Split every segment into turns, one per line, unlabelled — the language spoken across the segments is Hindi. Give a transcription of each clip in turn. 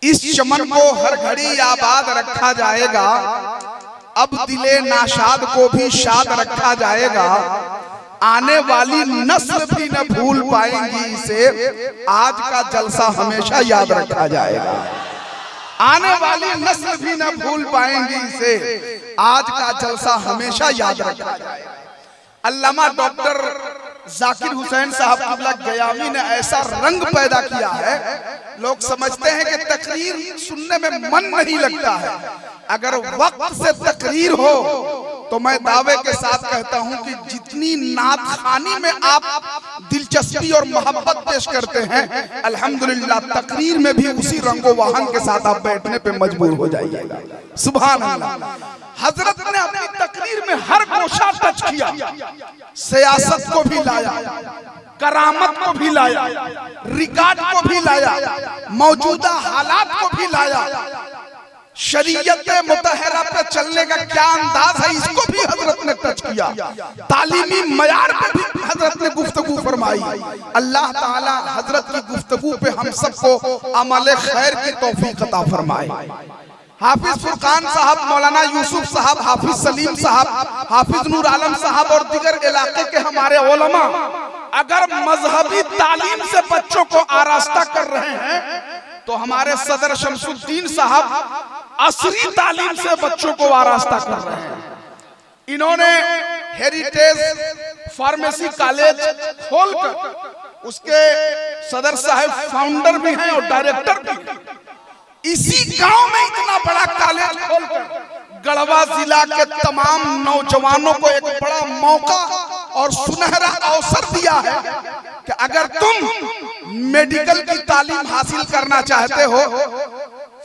इस चमन को हर घड़ी आबाद रखा जाएगा, अब दिले नाशाद को भी शाद रखा जाएगा। आने वाली नस्ल भी न भूल पाएंगी इसे, आज का जलसा हमेशा याद रखा जाएगा। आने वाली नस्ल भी न भूल पाएंगी इसे, आज का जलसा हमेशा याद रखा जाएगा। अल्लामा डॉक्टर जाकिर हुसैन साहब क़िबला गयामी ने ऐसा रंग पैदा किया है, लोग समझते हैं कि तकरीर सुनने में मन नहीं लगता है। अगर वक्त से तकरीर हो तो मैं दावे के साथ कहता हूं कि जितनी नात खानी में आप दिलचस्पी और मोहब्बत पेश करते हैं, अल्हम्दुलिल्लाह तकरीर में भी उसी रंगो वाहन के साथ आप बैठने पे मजबूर हो जाइएगा। सुभान अल्लाह। हजरत ने अपनी तकरीर में हर गोशा टच किया, सियासत को भी लाया, करामत को भी लाया, रिकॉर्ड को भी लाया, मौजूदा हालात को भी लाया, शरीयत मुतहरा पे चलने का क्या अंदाज है इसको भी हजरत ने टच किया, तालीमी मयार पे भी हजरत ने गुफ्तगू फरमाई। अल्लाह ताला हजरत की गुफ्तगू पे हम सबको अमल खैर की तौफीक अता फरमाए। हाफिज फुरकान साहब, मौलाना यूसुफ साहब, हाफिज सलीम साहब, हाफिज नूर आलम साहब और दीगर इलाके के हमारे उलमा अगर मजहबी तालीम से बच्चों को आरास्ता कर रहे हैं तो हमारे सदर शमसुद्दीन साहब असरी तालीम से बच्चों को आरास्ता कर रहे हैं। इन्होंने हेरिटेज फार्मेसी कॉलेज खोलकर उसके सदर साहब फाउंडर भी हैं और डायरेक्टर भी। इसी गांव में इतना बड़ा कॉलेज खोलकर गढ़वा जिला के तमाम नौजवानों को एक बड़ा मौका और सुनहरा अवसर दिया है कि अगर तुम मेडिकल की तालीम हासिल करना चाहते हो,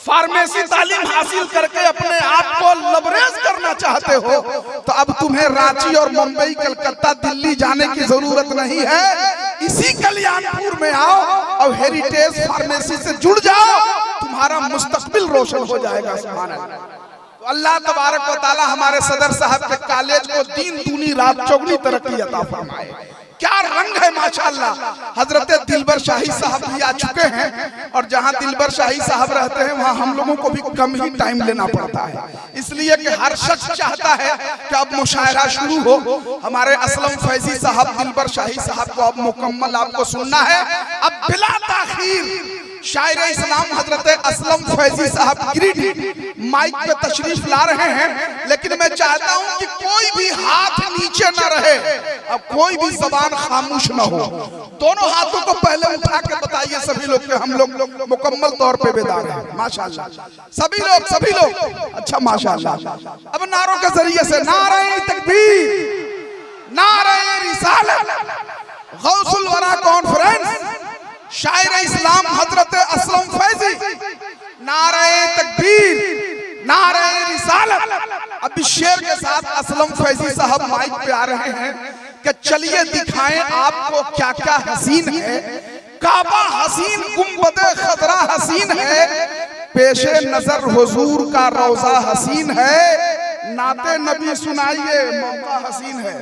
फार्मेसी तालीम हासिल करके अपने आप को लबरेज करना चाहते हो, तो अब तुम्हें रांची और मुंबई, कलकत्ता, दिल्ली जाने की जरूरत नहीं है। इसी कल्याणपुर में आओ और हेरिटेज फार्मेसी से जुड़ जाओ, तुम्हारा मुस्तकबिल रोशन हो जाएगा। सुभान अल्लाह। तो अल्लाह तबारक व तआला हमारे सदर साहब के कॉलेज को दिन दूनी रात चौगुनी तरक्की अता फरमाए। क्या रंग है माशाअल्लाह। हजरत दिलबर शाही साहब भी आ चुके हैं और जहां दिलबर शाही साहब रहते हैं वहां हम लोगों को भी कम ही टाइम लेना पड़ता है, इसलिए कि हर शख्स चाहता है कि अब मुशायरा शुरू हो। हमारे असलम फैजी साहब, दिलबर शाही साहब को अब मुकम्मल आपको सुनना है। अब बिला ताखीर शायर इस्लाम हजरत असलम फैजी साहब गिरिडीह माइक पे तशरीफ ला रहे हैं, लेकिन मैं चाहता हूं कि कोई भी हाथ नीचे न रहे, अब कोई भी जबान खामोश न हो। दोनों हाथों को पहले उठा के बताइए सभी लोग कि हम लोग मुकम्मल तौर पे बेदार हैं। माशाअल्लाह सभी लोग अच्छा माशाअल्लाह। अब नारों के जरिए से नारे तकबीर, नारे रिसालत, गौसुल वरा कॉन्फ्रेंस, शायर इस्लाम हजरत असलम फैजी, नारे तकबीर, नारे रिसालत। अब इस शेर के साथ असलम फैजी साहब माइक पे आ रहे हैं कि चलिए दिखाएं आपको क्या क्या हसीन है। काबा हसीन, गुंबदे खतरा हसीन है, पेशे नजर हुजूर का रोजा हसीन है। नाते नबी सुनाइए, मौका हसीन है।